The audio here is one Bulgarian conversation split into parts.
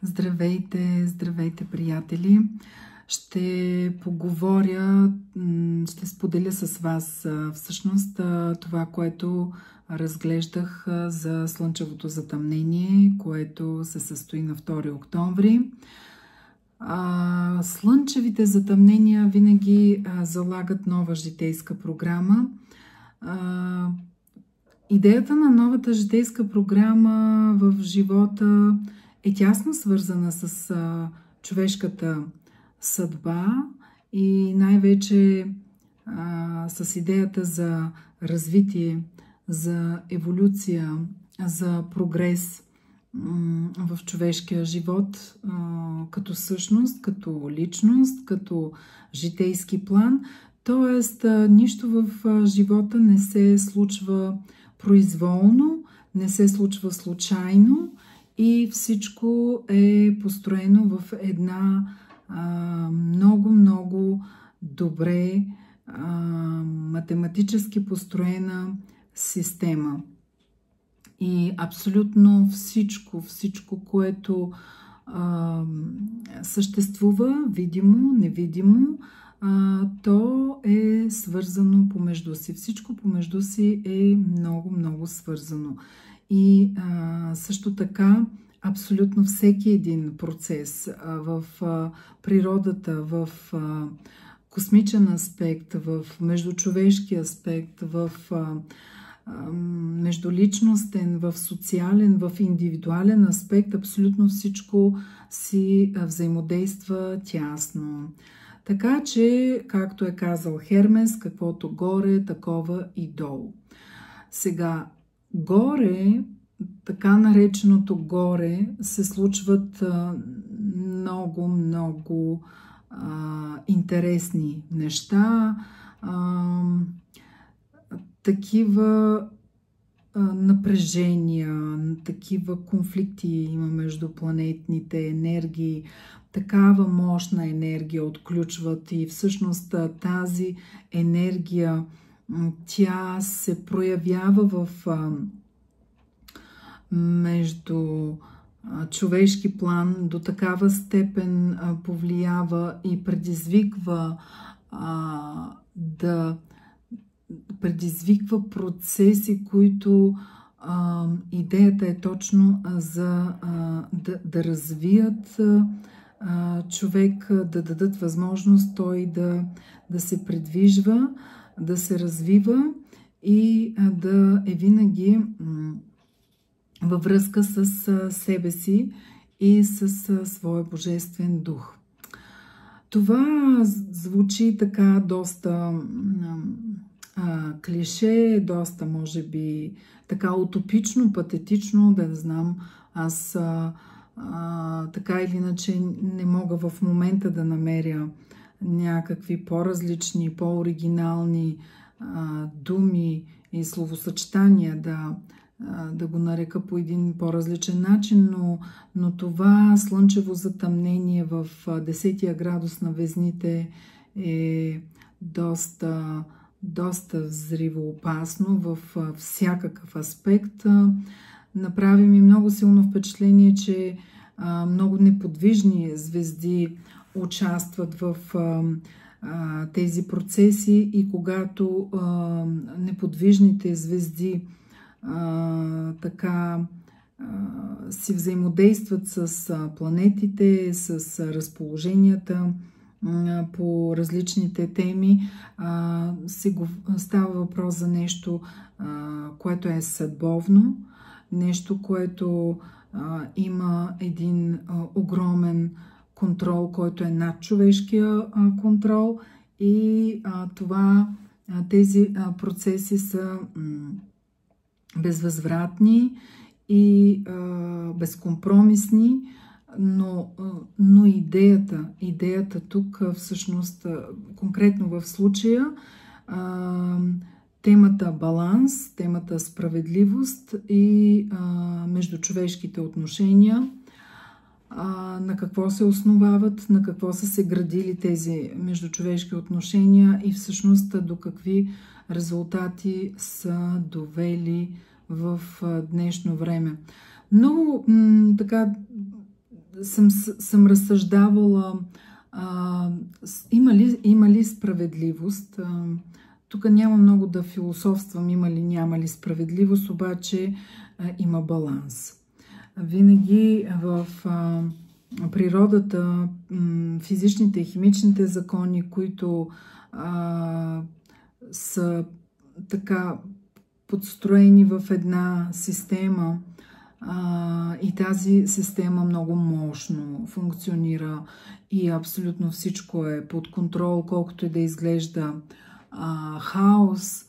Здравейте, здравейте, приятели! Ще поговоря, ще споделя с вас всъщност това, което разглеждах за слънчевото затъмнение, което се състои на 2 октомври. Слънчевите затъмнения винаги залагат нова житейска програма. Идеята на новата житейска програма в живота е тясно свързана с човешката съдба и най-вече с идеята за развитие, за еволюция, за прогрес в човешкия живот като същност, като личност, като житейски план. Тоест, нищо в живота не се случва произволно, не се случва случайно и всичко е построено в една много добре математически построена система. И абсолютно всичко, което съществува, видимо, невидимо, то е свързано помежду си. Всичко помежду си е много свързано. И също така, абсолютно всеки един процес в природата, в космичен аспект, в междучовешки аспект, в междуличностен, в социален, в индивидуален аспект, абсолютно всичко си взаимодейства тясно. Така че, както е казал Хермес, каквото горе, такова и долу. Сега, горе, така нареченото горе, се случват много интересни неща. Такива напрежения, такива конфликти има между планетните енергии, такава мощна енергия отключват и всъщност тази енергия, тя се проявява в между човешки план, до такава степен повлиява и предизвиква предизвиква процеси, които идеята е точно за да развият човек, да дадат възможност той да се придвижва, да се развива и да е винаги във връзка с себе си и с своя божествен дух. Това звучи така доста клише, доста може би така утопично, патетично, да не знам. Аз така или иначе не мога в момента да намеря някакви по-различни, по-оригинални думи и словосъчетания да го нарека по един по-различен начин, но това слънчево затъмнение в 10-я градус на Везните е доста взривоопасно в всякакъв аспект. Направи ми много силно впечатление, че много неподвижни звезди участват в тези процеси и когато неподвижните звезди си взаимодействат с планетите, с разположенията по различните теми, става въпрос за нещо, което е съдбовно, нещо, което има един огромен контрол, който е над човешкия контрол и тези процеси са безвъзвратни и безкомпромисни, но идеята тук всъщност, конкретно в случая, темата баланс, темата справедливост и междучовешките отношения, на какво се основават, на какво са се градили тези междучовешки отношения и всъщност до какви резултати са довели в днешно време. Много така съм разсъждавала има ли справедливост. Тук няма много да философствам има ли, няма ли справедливост, обаче има баланс. Винаги в природата, физичните и химичните закони, които са така подстроени в една система, и тази система много мощно функционира и абсолютно всичко е под контрол, колкото и да изглежда хаос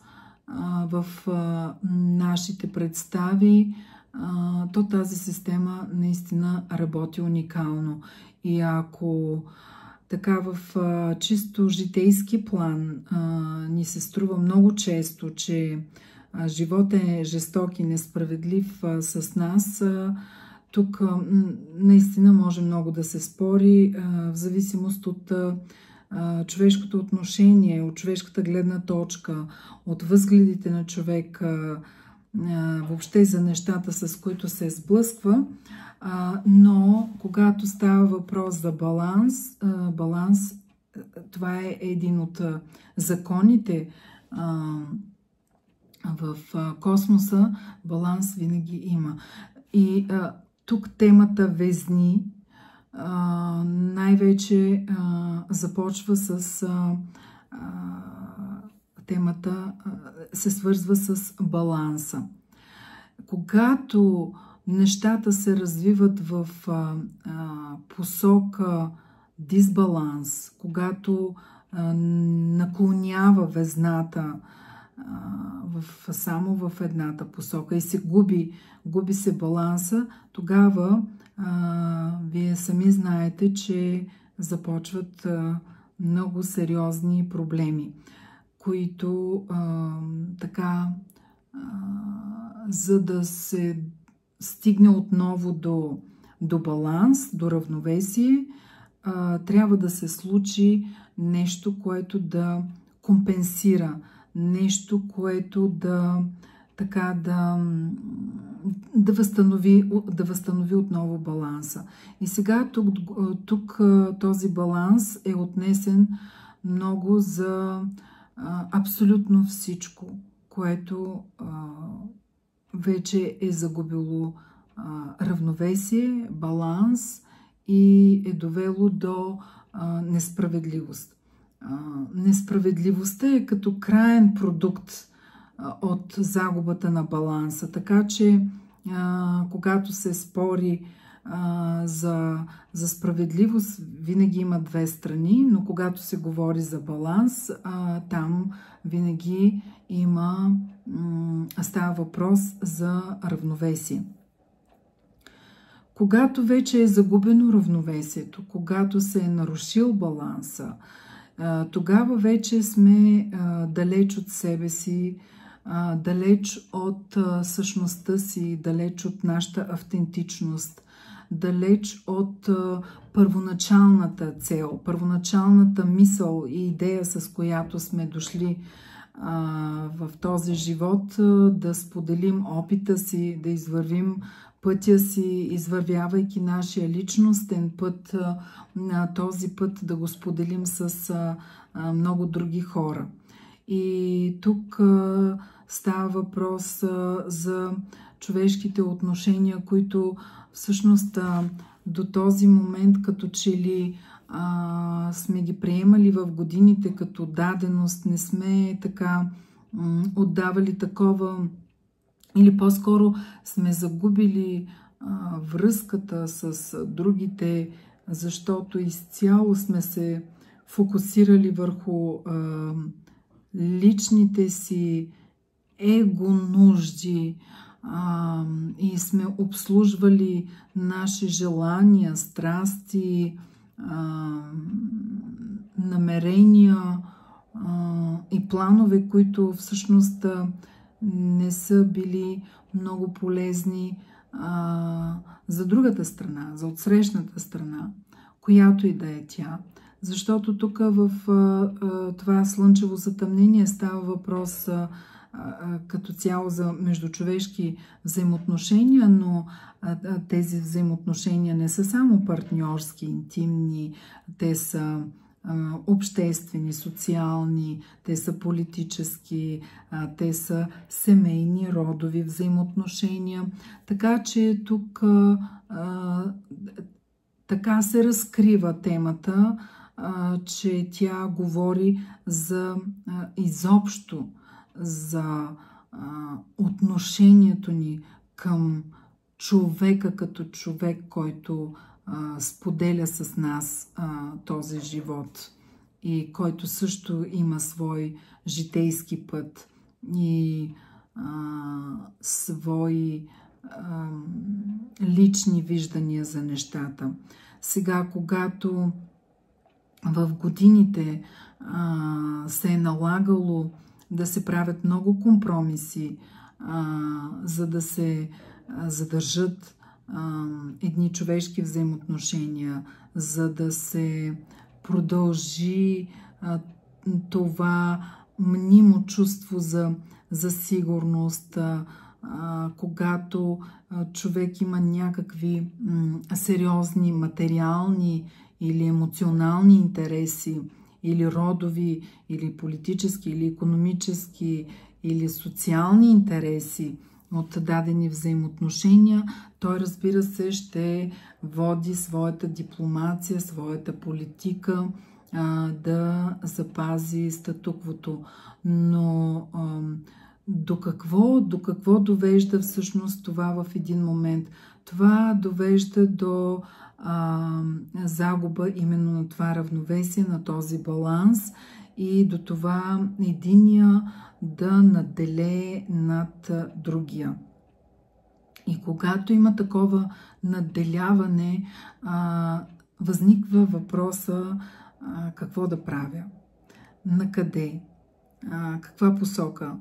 в нашите представи, то тази система наистина работи уникално. И ако така в чисто житейски план ни се струва много често, че животът е жесток и несправедлив с нас, тук наистина може много да се спори в зависимост от човешкото отношение, от човешката гледна точка, от възгледите на човек, въобще за нещата, с които се сблъсква. Но когато става въпрос за баланс, това е един от законите в космоса, баланс винаги има. И тук темата везни най-вече започва с темата, се свързва с баланса. Когато нещата се развиват в посока дисбаланс, когато наклонява везната само в едната посока и се губи се баланса, тогава вие сами знаете, че започват много сериозни проблеми, които за да се стигне отново до баланс, до равновесие, трябва да се случи нещо, което да компенсира, нещо, което да възстанови отново баланса. И сега тук този баланс е отнесен много за абсолютно всичко, което вече е загубило равновесие, баланс и е довело до несправедливост. Несправедливостта е като краен продукт от загубата на баланса. Така че, когато се спори за справедливост, винаги има две страни, но когато се говори за баланс, там винаги става въпрос за равновесие. Когато вече е загубено равновесието, когато се е нарушил баланса, тогава вече сме далеч от себе си, далеч от същността си, далеч от нашата автентичност, далеч от първоначалната цел, първоначалната мисъл и идея, с която сме дошли в този живот, да споделим опита си, да извървим пътя си, извървявайки нашия личностен път, този път да го споделим с много други хора. И тук става въпрос за човешките отношения, които всъщност до този момент като че ли сме ги приемали в годините като даденост, не сме така отдавали такова, или по-скоро сме загубили връзката с другите, защото изцяло сме се фокусирали върху личните си его нужди и сме обслужвали наши желания, страсти, намерения и планове, които всъщност не са били много полезни за другата страна, за отсрещната страна, която и да е тя. Защото тук в това слънчево затъмнение става въпрос като цяло за междучовешки взаимоотношения, но тези взаимоотношения не са само партньорски, интимни, те са обществени, социални, те са политически, те са семейни, родови взаимоотношения. Така че тук така се разкрива темата, че тя говори за изобщо за отношението ни към човека като човек, който споделя с нас този живот и който също има свой житейски път и свои лични виждания за нещата. Сега, когато в годините се е налагало да се правят много компромиси, за да се задържат едни човешки взаимоотношения, за да се продължи това мнимо чувство за сигурност, когато човек има някакви сериозни материални или емоционални интереси, или родови, или политически, или икономически, или социални интереси от дадени взаимоотношения, той, разбира се, ще води своята дипломация, своята политика да запази статуквото. Но до какво довежда всъщност това в един момент? Това довежда до загуба именно на това равновесие, на този баланс и до това единия да надделее над другия. И когато има такова надделяване, възниква въпроса какво да правя, на къде, каква посока,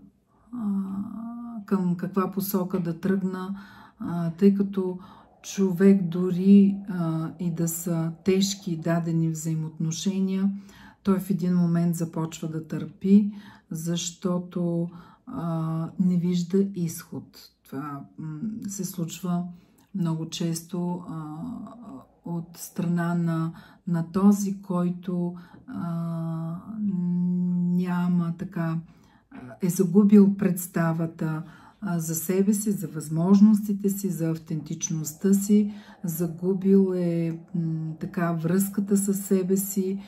към каква посока да тръгна, тъй като човек дори и да са тежки дадени взаимоотношения, той в един момент започва да търпи, защото не вижда изход. Това се случва много често от страна на този, който няма така, е загубил представата за себе си, за възможностите си, за автентичността си, загубил е така връзката със себе си,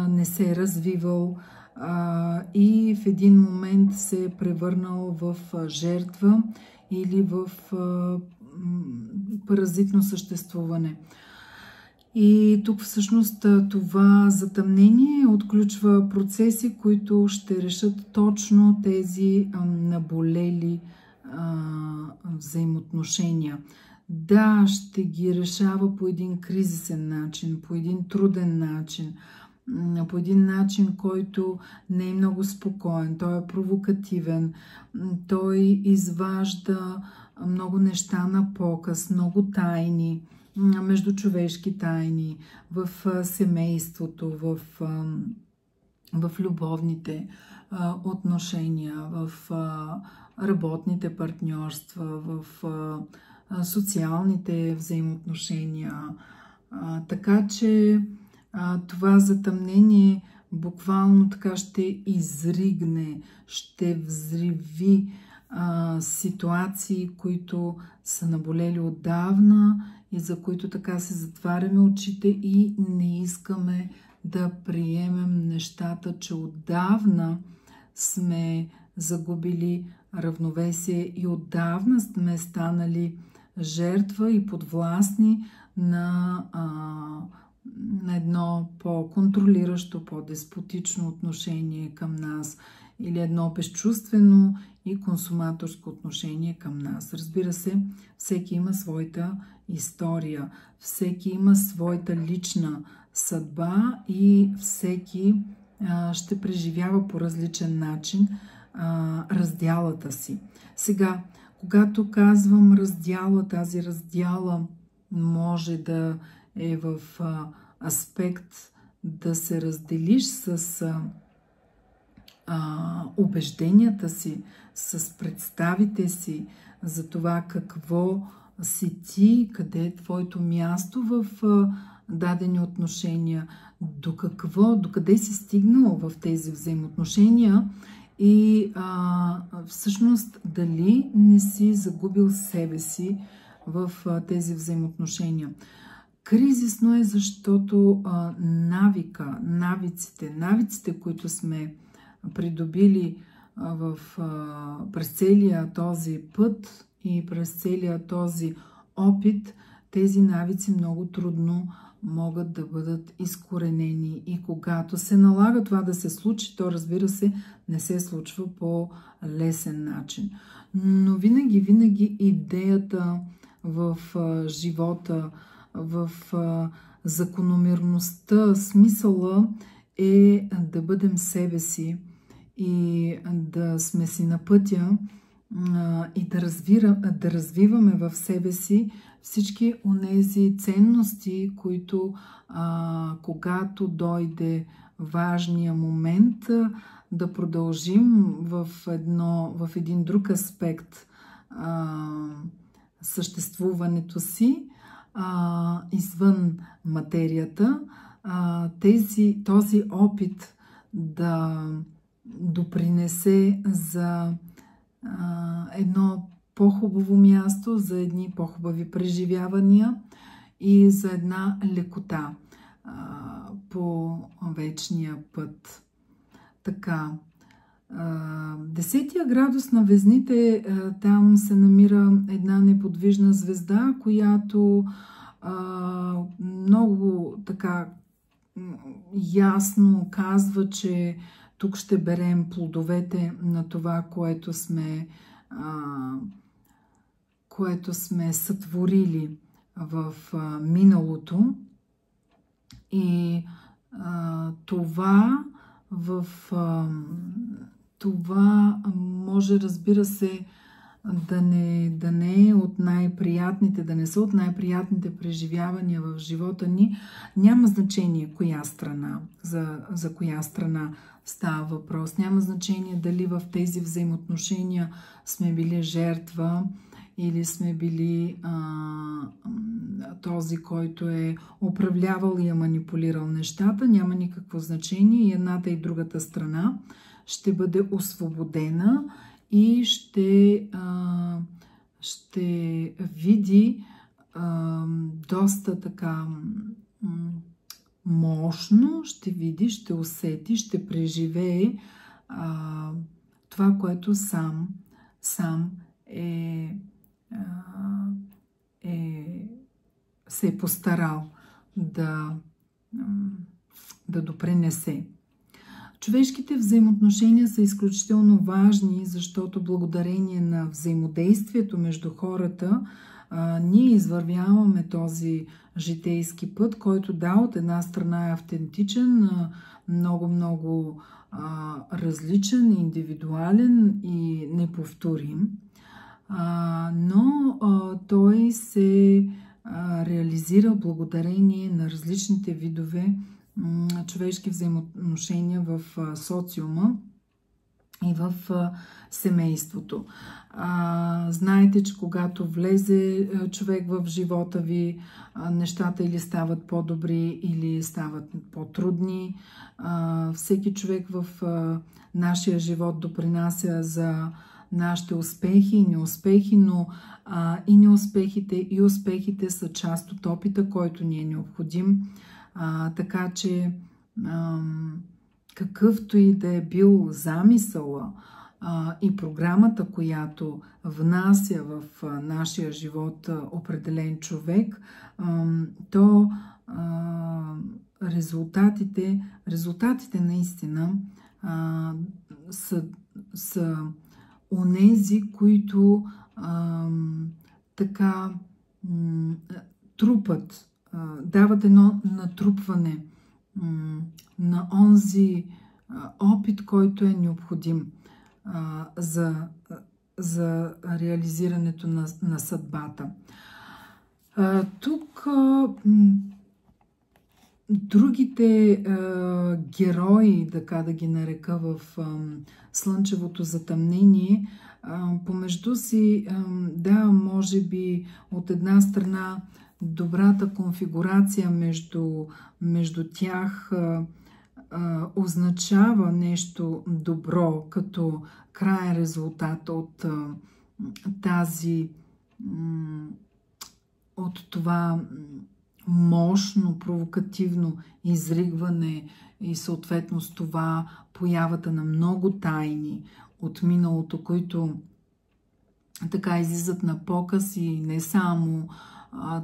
не се е развивал и в един момент се е превърнал в жертва или в паразитно съществуване. И тук всъщност това затъмнение отключва процеси, които ще решат точно тези наболели взаимоотношения. Да, ще ги решава по един кризисен начин, по един труден начин, по един начин, който не е много спокоен, той е провокативен, той изважда много неща на показ, много тайни, междучовешки тайни в семейството, в любовните отношения, в работните партньорства, в социалните взаимоотношения. Така че това затъмнение буквално така ще изригне, ще взриви ситуации, които са наболели отдавна и за които така се затваряме очите и не искаме да приемем нещата, че отдавна сме загубили равновесие и отдавна сме станали жертва и подвластни на едно по-контролиращо, по-деспотично отношение към нас или едно безчувствено и консуматорско отношение към нас. Разбира се, всеки има своята история, всеки има своята лична съдба и всеки ще преживява по различен начин раздялата си. Сега, когато казвам раздяла, тази раздяла може да е в аспект да се разделиш с убежденията си, с представите си за това какво си ти, къде е твоето място в дадени отношения, до къде си стигнал в тези взаимоотношения и всъщност дали не си загубил себе си в тези взаимоотношения. Кризисно е, защото навиците, които сме придобили през целия този път и през целия този опит, тези навици много трудно могат да бъдат изкоренени. И когато се налага това да се случи, то, разбира се, не се случва по лесен начин. Но винаги идеята в живота, в закономерността, смисъла е да бъдем себе си и да сме си на пътя и да развиваме в себе си всички онези ценности, които когато дойде важния момент, да продължим в един друг аспект съществуването си, извън материята, този опит да допринесе за едно по-хубаво място, за едни по-хубави преживявания и за една лекота по вечния път. Така, 10-тия градус на Везните, там се намира една неподвижна звезда, която много така ясно казва, че тук ще берем плодовете на това, което сме сътворили в миналото. И това може, разбира се, да не е от най-приятните, да не са от най-приятните преживявания в живота ни. Няма значение коя страна, за коя страна става въпрос. Няма значение дали в тези взаимоотношения сме били жертва или сме били този, който е управлявал и е манипулирал нещата. Няма никакво значение. И едната и другата страна ще бъде освободена и ще види доста така мощно, ще види, ще усети, ще преживее това, което сам се е постарал да допринесе. Човешките взаимоотношения са изключително важни, защото благодарение на взаимодействието между хората ние извървяваме този житейски път, който от една страна е автентичен, много различен, индивидуален и неповторим, но той се реализира благодарение на различните видове човешки взаимоотношения в социума и в семейството. Знаете, че когато влезе човек в живота ви, нещата или стават по-добри, или стават по-трудни. Всеки човек в нашия живот допринася за нашите успехи и неуспехи, но и неуспехите, и успехите са част от опита, който ни е необходим. Така че какъвто и да е бил замисъла и програмата, която внася в нашия живот определен човек, то резултатите наистина са онези, които така трупат, дават едно натрупване на онзи опит, който е необходим за реализирането на съдбата. Тук другите герои, така да ги нарека, в слънчевото затъмнение, помежду си, да, може би от една страна добрата конфигурация между тях означава нещо добро като краен резултат от това мощно, провокативно изригване и съответно с това появата на много тайни от миналото, които така излизат на показ и не само.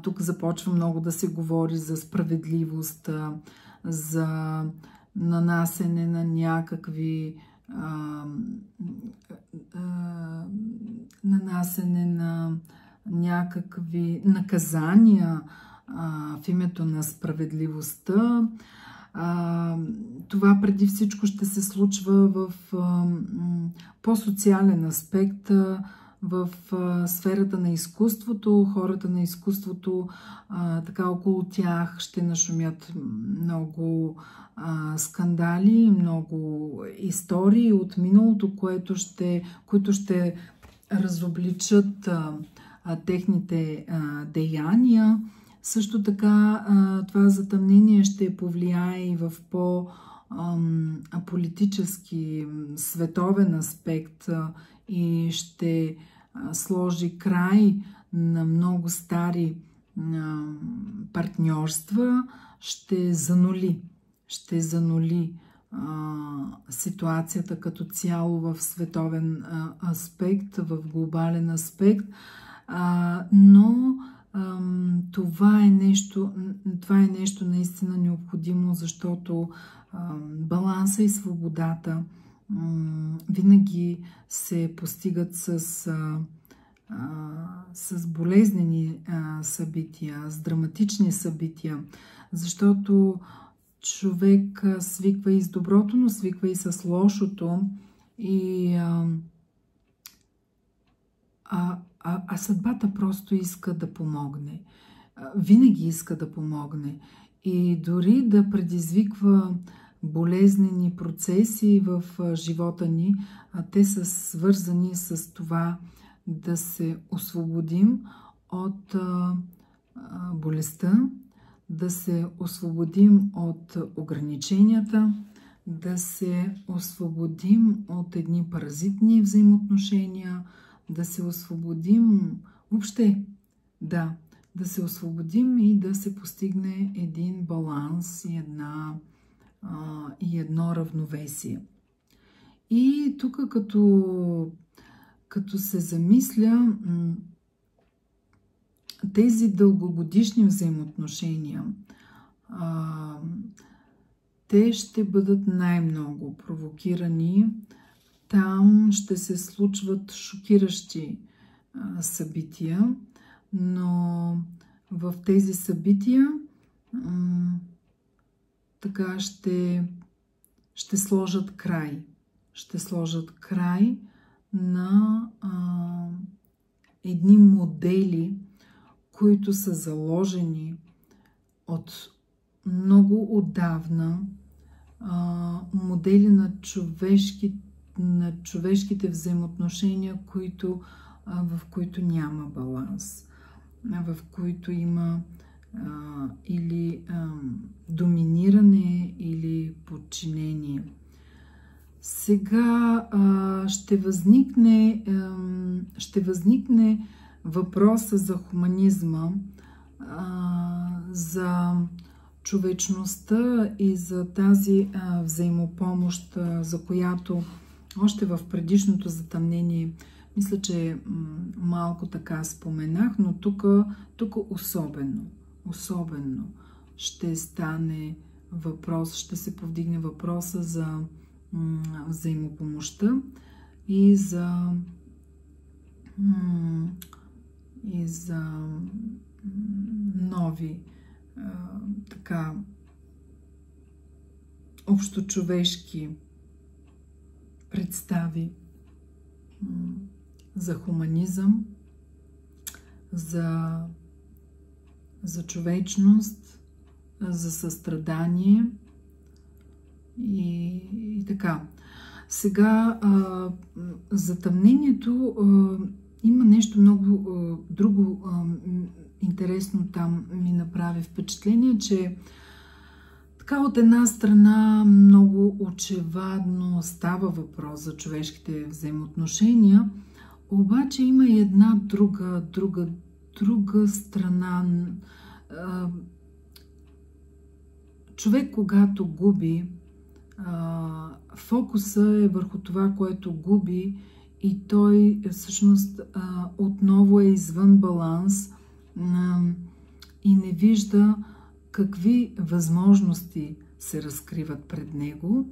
Тук започва много да се говори за справедливост, за нанасене на някакви наказания в името на справедливостта. Това преди всичко ще се случва в по-социален аспект, в сферата на изкуството. Хората на изкуството, така около тях ще нашумят много скандали, много истории от миналото, които ще разобличат техните деяния. Също така това затъмнение ще повлияе и в по-политически, световен аспект и ще сложи край на много стари партньорства, ще занули ситуацията като цяло в световен аспект, в глобален аспект, но това е нещо наистина необходимо, защото баланса и свободата винаги се постигат с болезнени събития, с драматични събития, защото човек свиква и с доброто, но свиква и с лошото, а съдбата просто иска да помогне. Винаги иска да помогне. И дори да предизвиква болезнени процеси в живота ни, те са свързани с това да се освободим от болестта, да се освободим от ограниченията, да се освободим от едни паразитни взаимоотношения, да се освободим въобще, да се освободим и да се постигне един баланс и едно равновесие. И тук като се замисля, тези дългогодишни взаимоотношения, те ще бъдат най-много провокирани. Там ще се случват шокиращи събития, но в тези събития така ще сложат край. Ще сложат край на едни модели, които са заложени от много отдавна, модели на човешките взаимоотношения, в които няма баланс, в които има или доминиране, или подчинение. Сега ще възникне въпроса за хуманизма, за човечността и за тази взаимопомощ, за която още в предишното затъмнение, мисля, че малко така споменах, но тук особено ще стане въпрос, ще се повдигне въпроса за взаимопомощта и за нови така общочовешки представи за хуманизъм, за човечност, за състрадание и така. Сега, затъмнението има нещо много друго интересно там ми направи впечатление, че така от една страна много очевадно става въпрос за човешките взаимоотношения, обаче има и една друга страна. Човек, когато губи, фокуса е върху това, което губи, и той всъщност отново е извън баланс и не вижда какви възможности се разкриват пред него.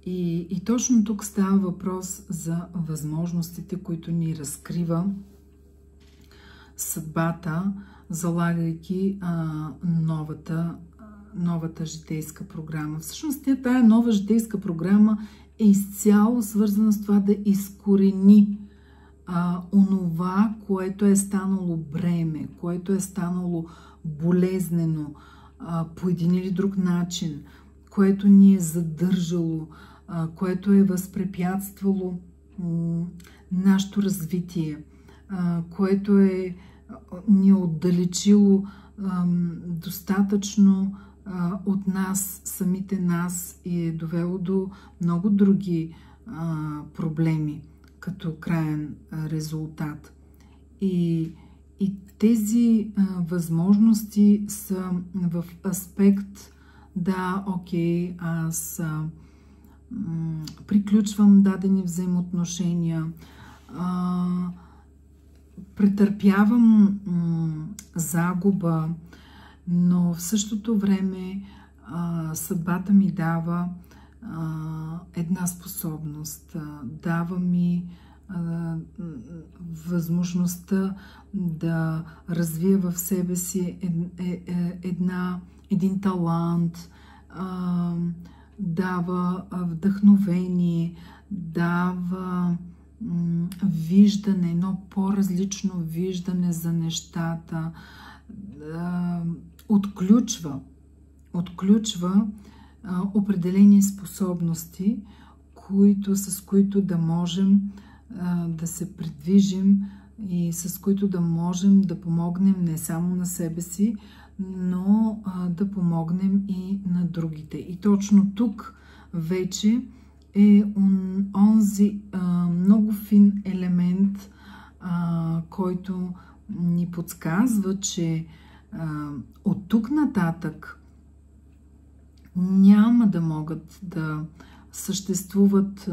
И точно тук става въпрос за възможностите, които ни разкрива съдбата, залагайки новата житейска програма. Всъщност тая нова житейска програма е изцяло свързана с това да изкорени онова, което е станало бреме, което е станало болезнено по един или друг начин, което ни е задържало, което е възпрепятствало нашето развитие, което ни е отдалечило достатъчно от нас, самите нас, и е довело до много други проблеми като краен резултат. И тези възможности са в аспект: да, окей, аз приключвам дадени взаимоотношения, претърпявам загуба, но в същото време съдбата ми дава една способност, дава ми възможността да развия в себе си един талант, дава вдъхновение, дава виждане, едно по-различно виждане за нещата, отключва определени способности, с които да можем да се придвижим и с които да можем да помогнем не само на себе си, но да помогнем и на другите. И точно тук вече е онзи много фин елемент, който ни подсказва, че от тук нататък няма да могат да съществуват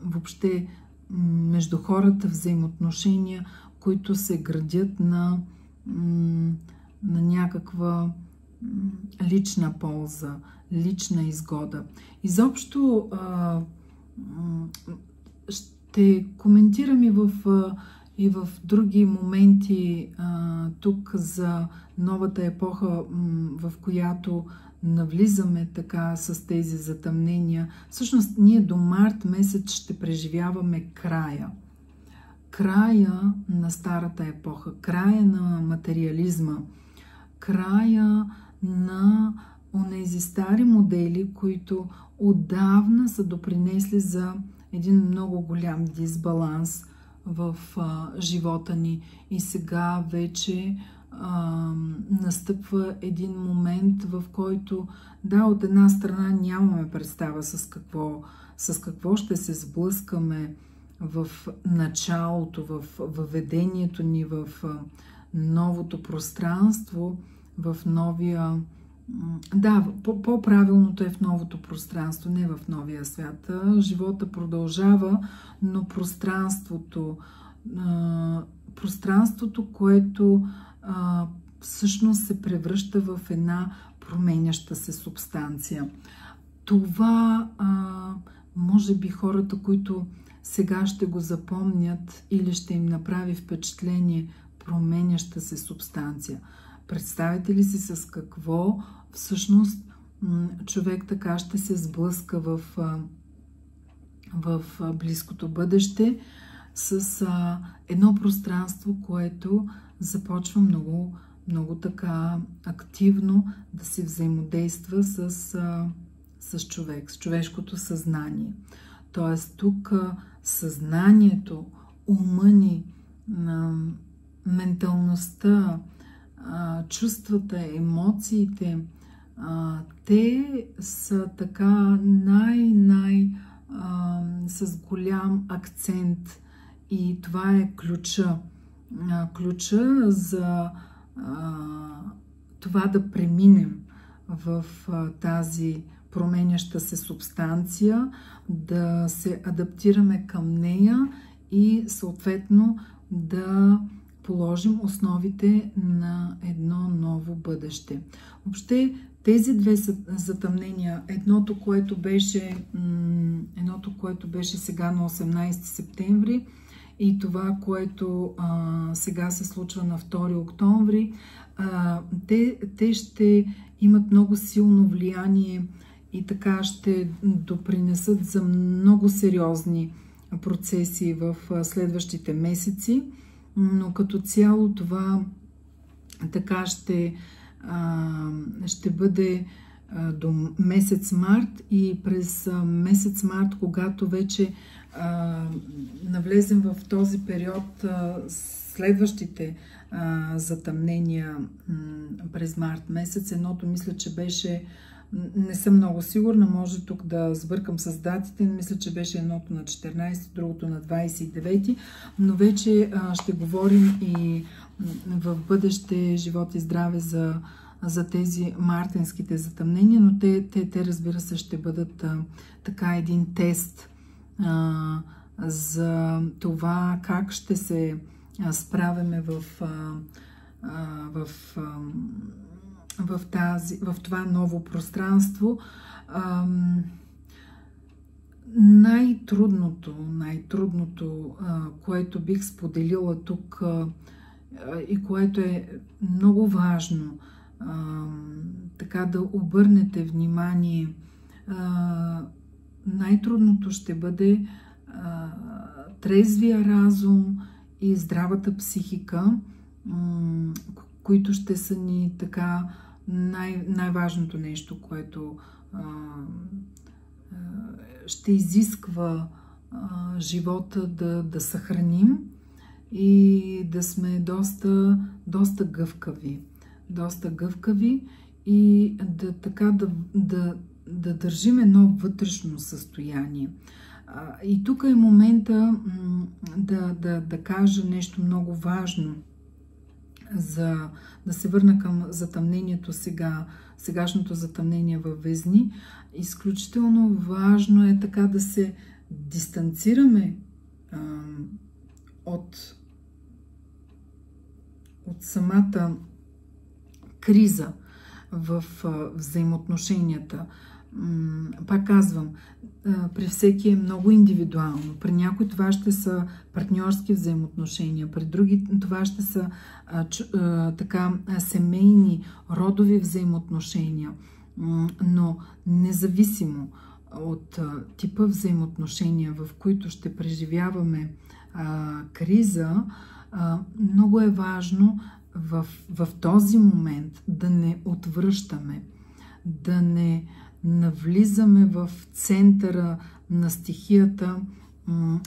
въобще между хората взаимоотношения, които се градят на някаква лична полза, лична изгода. Изобщо ще коментирам и в други моменти тук за новата епоха, в която навлизаме така с тези затъмнения. Всъщност ние до март месец ще преживяваме края на старата епоха, края на материализма, края на онези стари модели, които отдавна са допринесли за един много голям дисбаланс в живота ни. И сега вече настъпва един момент, в който, да, от една страна нямаме представа с какво ще се сблъскаме в началото, в въведението ни в новото пространство, в новия... Да, по-правилното е в новото пространство, не в новия свят. Живота продължава, но пространството, което всъщност се превръща в една променяща се субстанция. Това, може би хората, които сега ще го запомнят или ще им направи впечатление, променяща се субстанция. Представете ли си с какво всъщност човек така ще се сблъска в близкото бъдеще с едно пространство, което започва много много така активно да се взаимодейства с човек, с човешкото съзнание. Тоест тук съзнанието, ума ни, менталността, чувствата, емоциите, те са така с голям акцент и това е ключа. Ключа за това да преминем в тази променяща се субстанция, да се адаптираме към нея и съответно да положим основите на едно ново бъдеще. Въобще тези две затъмнения, едното, което беше сега на 18 септември и това, което сега се случва на 2 октомври, те ще имат много силно влияние и така ще допринесат за много сериозни процеси в следващите месеци, но като цяло това така ще бъде до месец март и през месец март, когато вече навлезем в този период, следващите затъмнения през март месец. Едното мисля, че беше, не съм много сигурна, може тук да сбъркам с датите, мисля, че беше едното на 14, другото на 29, но вече ще говорим и в бъдеще живот и здраве за тези мартенските затъмнения, но те разбира се ще бъдат така един тест за това как ще се справяме в това ново пространство. Най-трудното, което бих споделила тук и което е много важно, така да обърнете внимание, най-трудното ще бъде трезвия разум и здравата психика, които ще са ни така най-важното нещо, което ще изисква живота да съхраним и да сме доста гъвкави и да държим едно вътрешно състояние. И тук е момента да кажа нещо много важно, да се върна към затъмнението сегашното затъмнение във Везни. Изключително важно е така да се дистанцираме от самата криза в взаимоотношенията. Пак казвам, при всеки е много индивидуално. При някой това ще са партньорски взаимоотношения, при други това ще са семейни, родови взаимоотношения. Но независимо от типа взаимоотношения, в които ще преживяваме криза, много е важно в този момент да не отвръщаме, да не навлизаме в центъра на стихията,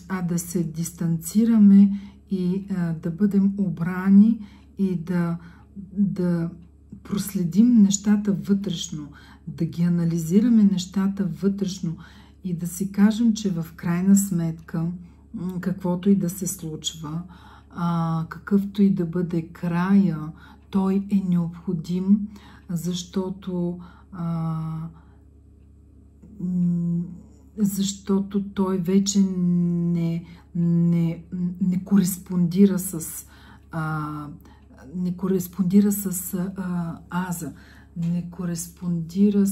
а да се дистанцираме и да бъдем обрани и да проследим нещата вътрешно, да ги анализираме нещата вътрешно и да си кажем, че в крайна сметка, каквото и да се случва, какъвто и да бъде края, той е необходим, защото той вече не кореспондира с аза, не кореспондира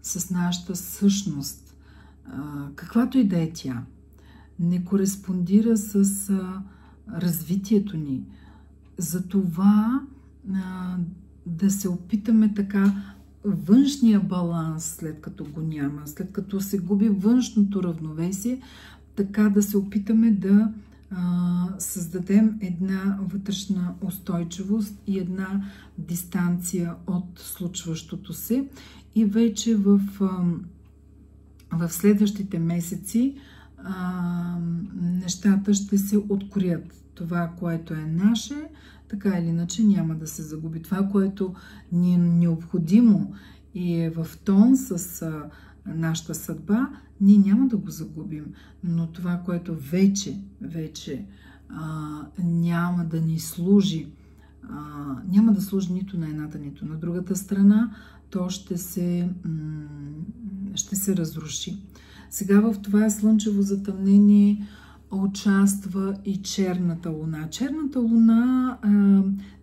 с нашата същност, каквато и да е тя. Не кореспондира с развитието ни. Затова да се опитаме така външния баланс, след като го няма, след като се губи външното равновесие, така да се опитаме да създадем една вътрешна устойчивост и една дистанция от случващото се. И вече в следващите месеци нещата ще се откроят. Това, което е наше, така или иначе няма да се загуби. Това, което ни е необходимо и е в тон с нашата съдба, ние няма да го загубим. Но това, което вече няма да ни служи, няма да служи нито на едната, нито на другата страна, то ще се разруши. Сега в това слънчево затъмнение участва и черната луна. Черната луна,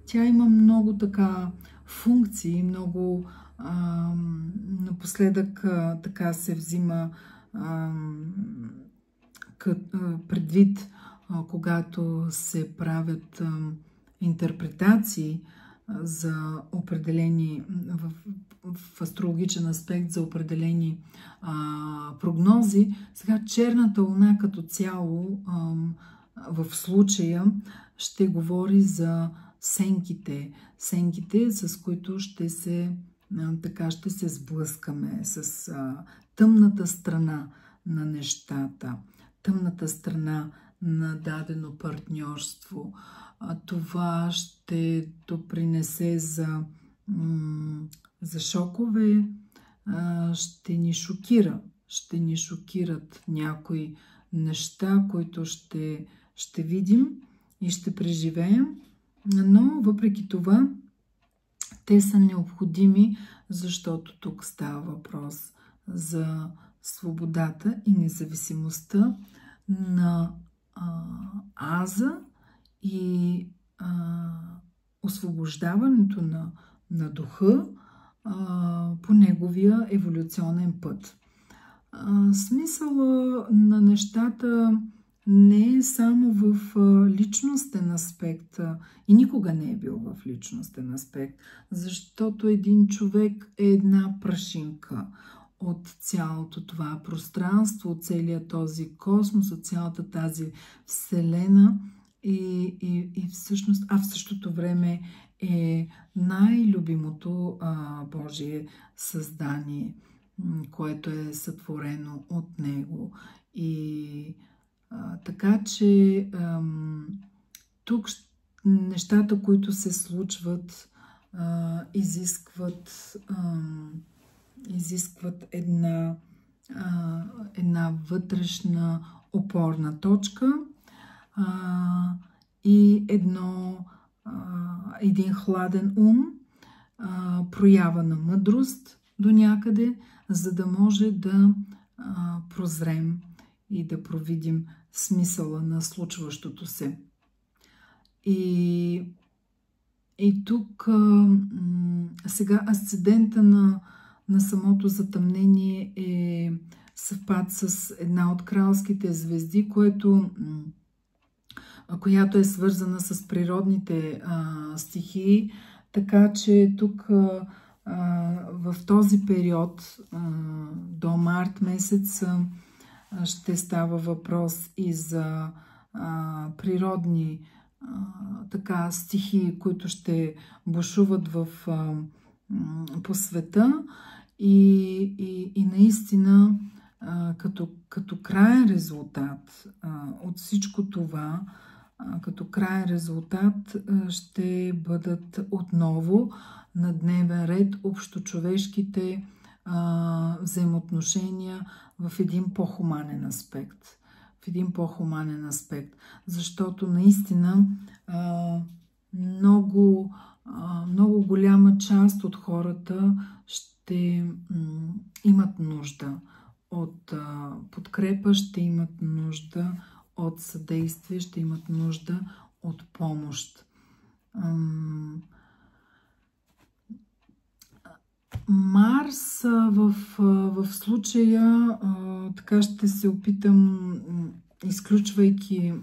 тя има много така функции, много напоследък така се взима предвид, когато се правят интерпретации за определени, в астрологичен аспект за определени прогнози. Сега черната луна като цяло в случая ще говори за сенките, с които ще се сблъскаме с тъмната страна на нещата, тъмната страна на дадено партньорство. Това ще допринесе за шокове, ще ни шокира. Ще ни шокират някои неща, които ще видим и ще преживеем, но въпреки това те са необходими, защото тук става въпрос за свободата и независимостта на аза и освобождаването на духа по неговия еволюционен път. Смисъла на нещата не е само в личностен аспект и никога не е бил в личностен аспект, защото един човек е една прашинка от цялото това пространство, от целият този космос, от цялата тази вселена и всъщност, в същото време е най-любимото Божие създание, което е сътворено от Него. И така че тук нещата, които се случват, изискват една вътрешна опорна точка и един хладен ум, проява на мъдрост до някъде, за да може да прозрем и да провидим смисъла на случващото се. И тук сега асцендента на самото затъмнение е съвпад с една от кралските звезди, която е свързана с природните стихии, така че тук в този период до март месец ще става въпрос и за природни стихии, които ще бушуват по света и наистина като краен резултат от всичко това, като краен резултат ще бъдат отново на дневен ред общочовешките взаимоотношения в един по-хуманен аспект. Защото наистина много голяма част от хората ще имат нужда от подкрепа, ще имат нужда от съдействие, ще имат нужда от помощ. Марс в случая, така ще се опитам, изключвайки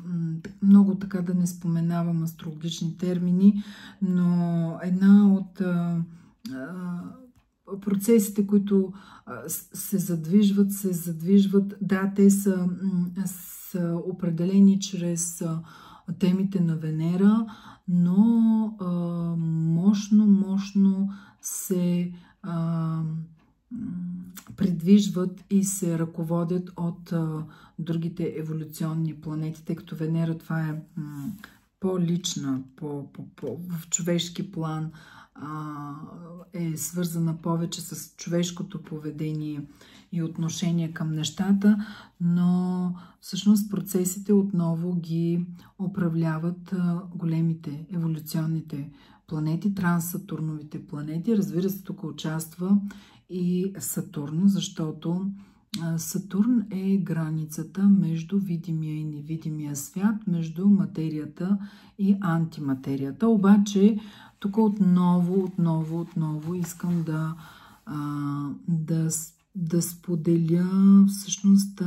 много така да не споменавам астрологични термини, но една от процесите, които се задвижват, да, те са определени чрез темите на Венера, но мощно се придвижват и се ръководят от другите еволюционни планети, тъй като Венера това е по-лична, в човешки план, е свързана повече с човешкото поведение и отношение към нещата, но всъщност процесите отново ги управляват големите еволюционните планети, транссатурновите планети. Разбира се, тук участва и Сатурн, защото Сатурн е границата между видимия и невидимия свят, между материята и антиматерията. Обаче, тук отново искам да споделя всъщност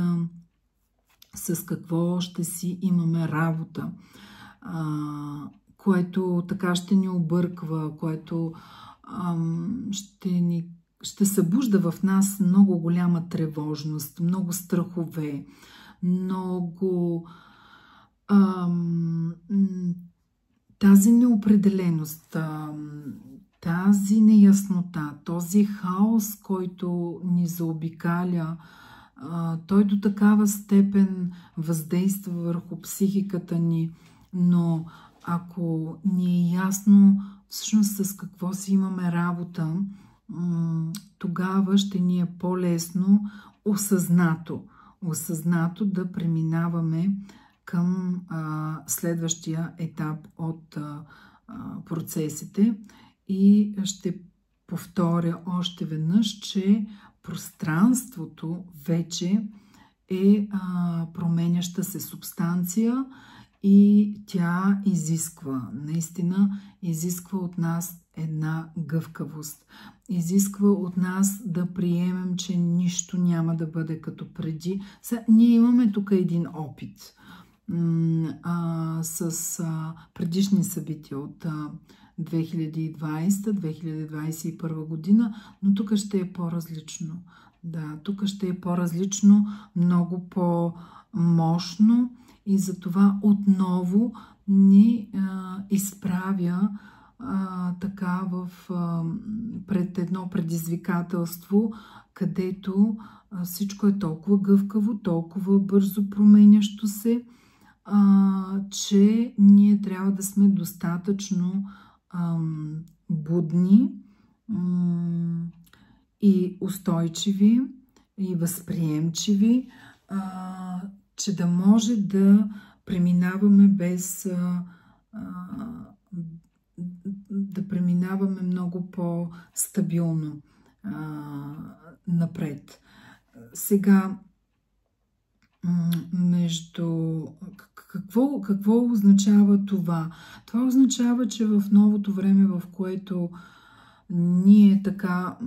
с какво ще си имаме работа, което така ще ни обърква, което ще събужда в нас много голяма тревожност, много страхове, много тази неопределеност, тази неяснота, този хаос, който ни заобикаля, той до такава степен въздейства върху психиката ни, но ако ни е ясно всъщност с какво си имаме работа, тогава ще ни е по-лесно осъзнато да преминаваме към следващия етап от процесите. И ще повторя още веднъж, че пространството вече е променяща се субстанция и тя наистина изисква от нас една гъвкавост. Изисква от нас да приемем, че нищо няма да бъде като преди. Ние имаме тук един опит с предишни събития от 2020-2021 година, но тук ще е по-различно. Да, тук ще е по-различно, много по-мощно и затова отново ни изправя така пред едно предизвикателство, където всичко е толкова гъвкаво, толкова бързо променящо се, че ние трябва да сме достатъчно будни и устойчиви и възприемчиви, че да може да преминаваме да преминаваме много по-стабилно напред. Сега, какво означава това? Това означава, че в новото време, в което ние така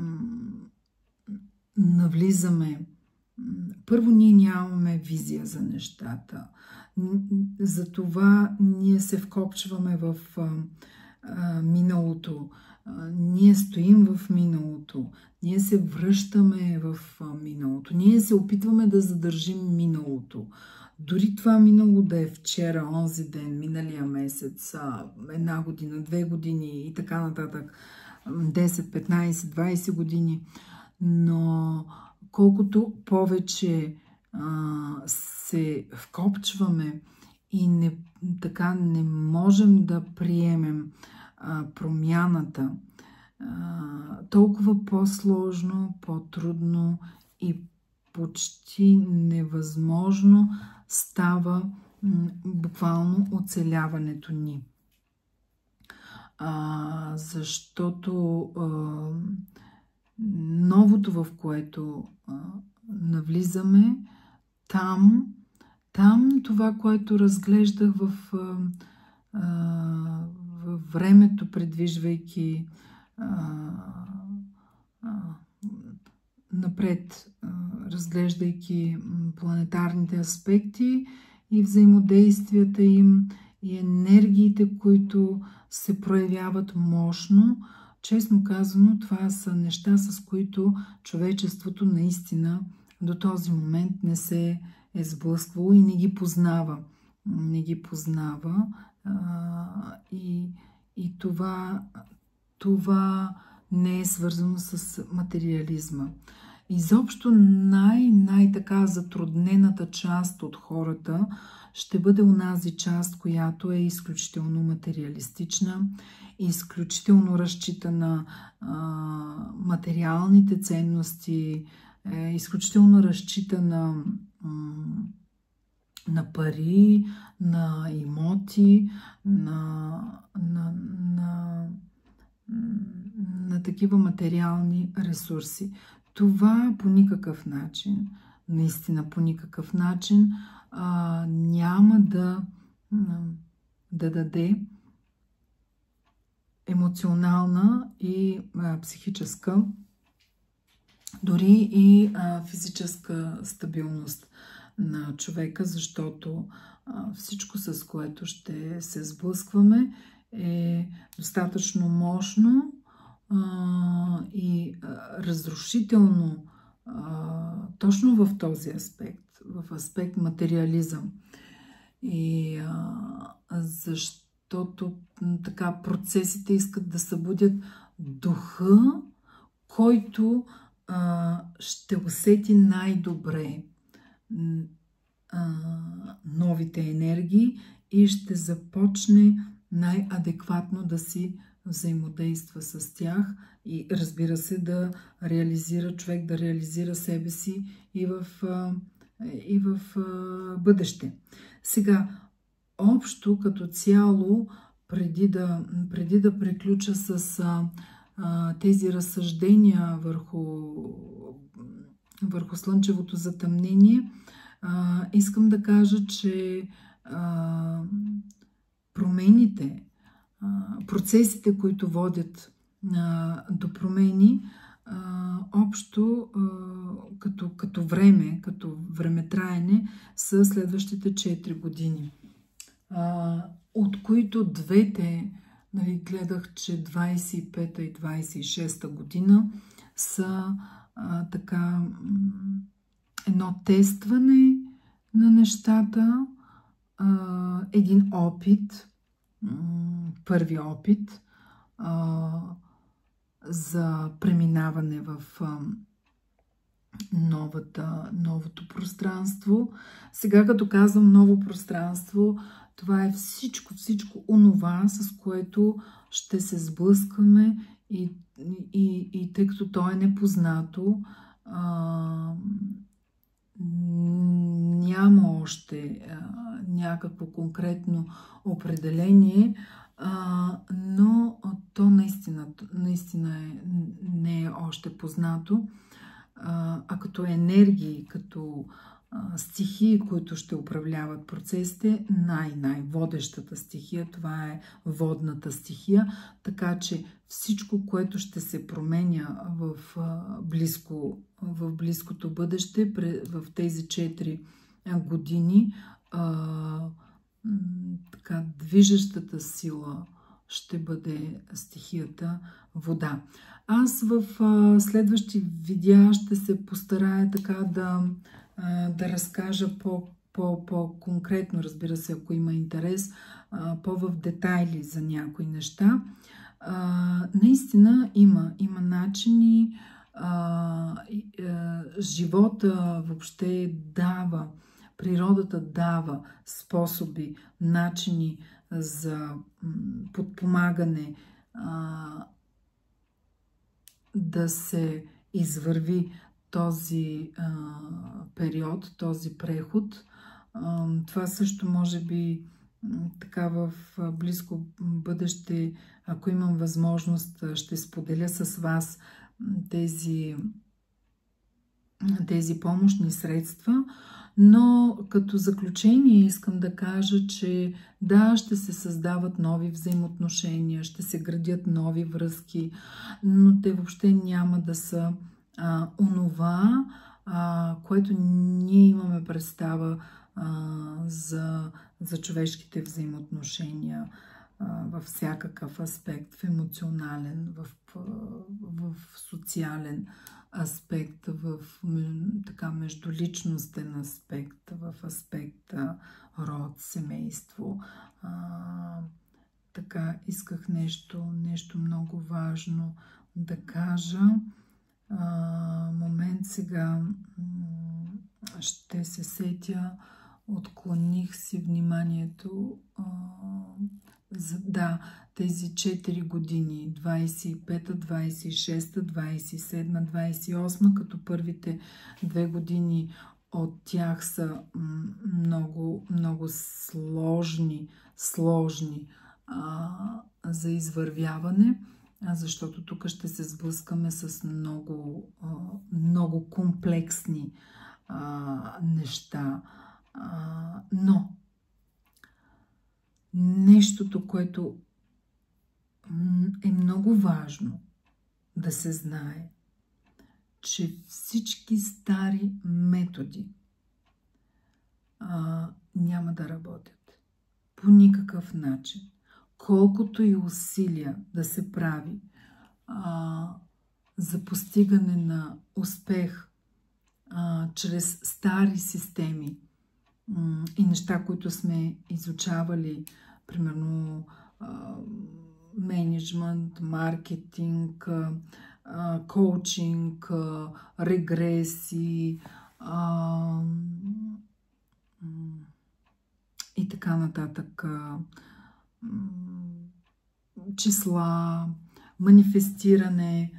навлизаме, първо ние нямаме визия за нещата. Затова ние се вкопчваме в миналото. Ние стоим в миналото. Ние се връщаме в миналото. Ние се опитваме да задържим миналото. Дори това минало да е вчера, онзи ден, миналия месец, една година, 2 години и така нататък, 10, 15, 20 години. Но колкото повече се вкопчваме и не можем да приемем промяната, толкова по-сложно, по-трудно и почти невъзможно става буквално оцеляването ни. Защото новото, в което навлизаме, там това, което разглеждах във времето, предвижвайки напред, разглеждайки планетарните аспекти и взаимодействията им и енергиите, които се проявяват мощно, честно казано, това са неща, с които човечеството наистина до този момент не се е сблъсквало и не ги познава. Не ги познава. И това не е свързано с материализма. Изобщо най-така затруднената част от хората ще бъде онази част, която е изключително материалистична, изключително разчита на материалните ценности, изключително разчита на пари, на имоти, на такива материални ресурси. Това по никакъв начин, наистина по никакъв начин няма да даде емоционална и психическа, дори и физическа стабилност на човека, защото всичко, с което ще се сблъскваме, е достатъчно мощно и разрушително точно в този аспект, в аспект материализъм. И защото така процесите искат да събудят духа, който ще усети най-добре новите енергии и ще започне най-адекватно да си взаимодейства с тях и, разбира се, да реализира човек, да реализира себе си и в бъдеще. Сега, общо като цяло, преди да приключа с тези разсъждения върху слънчевото затъмнение, искам да кажа, че промените, процесите, които водят до промени, общо като времетраене са следващите 4 години, от които двете, гледах, че 25-та и 26-та година са така едно тестване на нещата, един опит, първи опит за преминаване в новото пространство. Сега, като казвам ново пространство, това е всичко онова, с което ще се сблъскаме и тъй като то е непознато, няма още някакво конкретно определение, но то наистина не е още познато, а като енергии, като стихии, които ще управляват процесите, най-водещата стихия, това е водната стихия, така че всичко, което ще се променя в близкото бъдеще, в тези 4 години, така, движещата сила ще бъде стихията вода. Аз в следващи видеа ще се постарая така да разкажа по-конкретно, разбира се, ако има интерес, по-в детайли за някои неща. Наистина има начини, живота въобще дава, природата дава способи, начини за подпомагане, да се извърви този период, този преход. Това също може би така в близко бъдеще, ако имам възможност, ще споделя с вас тези помощни средства. Но като заключение искам да кажа, че да, ще се създават нови взаимоотношения, ще се градят нови връзки, но те въобще няма да са онова, което ние имаме представа за човешките взаимоотношения. във всякакъв аспект, в емоционален, в социален аспект, в така междуличностен аспект, в аспекта род, семейство. Така исках нещо много важно да кажа. Момент сега ще се сетя, отклоних си вниманието. Да, тези 4 години, 25-та, 26-та, 27-та, 28-та, като първите 2 години от тях са много сложни за извървяване, защото тук ще се сблъскаме с много комплексни неща. Но нещото, което е много важно да се знае, че всички стари методи няма да работят по никакъв начин. Колкото и усилия да се прави за постигане на успех чрез стари системи и неща, които сме изучавали, примерно менеджмент, маркетинг, коучинг, регреси и така нататък, числа, манифестиране.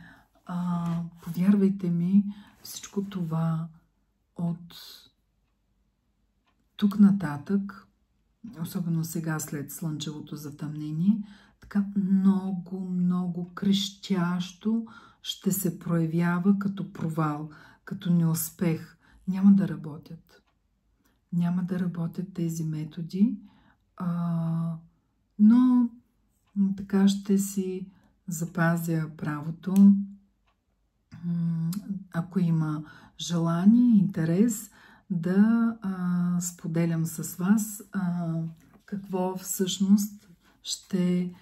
Повярвайте ми, всичко това от тук нататък, особено сега след слънчевото затъмнение, така много крещящо ще се проявява като провал, като неуспех. Няма да работят. Няма да работят тези методи, но така ще си запазя правото, ако има желание, интерес, да споделям с вас какво всъщност ще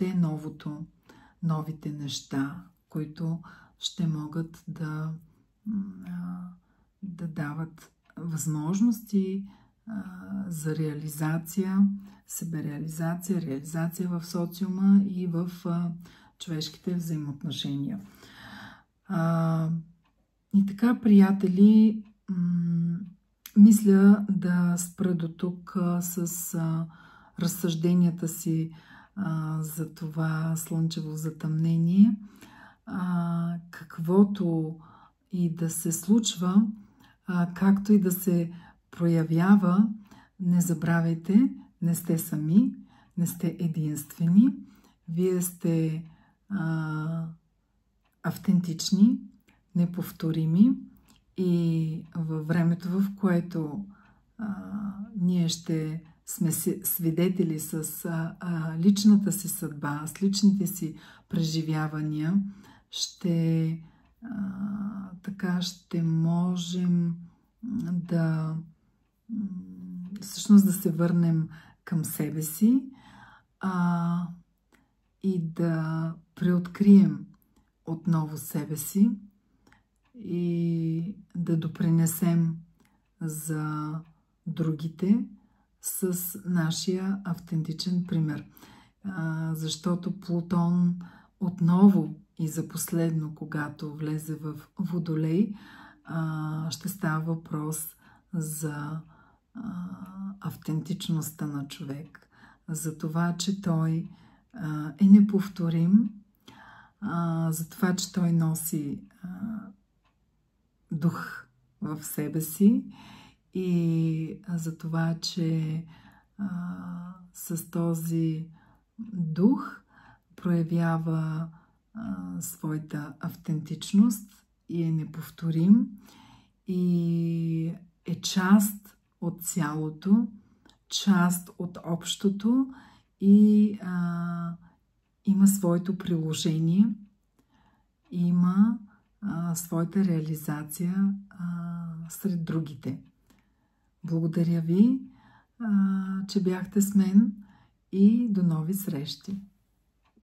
е новото, новите неща, които ще могат да дават възможности за реализация, себереализация, реализация в социума и в човешките взаимоотношения. И така, приятели, мисля да спра до тук с разсъжденията си за това слънчево затъмнение. Каквото и да се случва, както и да се проявява, не забравяйте, не сте сами, не сте единствени. Вие сте автентични, неповторими и във времето, в което ние ще сме свидетели с личната си съдба, с личните си преживявания, така ще можем всъщност да се върнем към себе си и да преоткрием отново себе си и да допринесем за другите с нашия автентичен пример. Защото Плутон отново и за последно, когато влезе в Водолей, ще става въпрос за автентичността на човек. За това, че той е неповторим, за това, че той носи дух в себе си и за това, че с този дух проявява своята автентичност и е неповторим и е част от цялото, част от общото и има своето приложение, има своята реализация сред другите. Благодаря ви, че бяхте с мен и до нови срещи!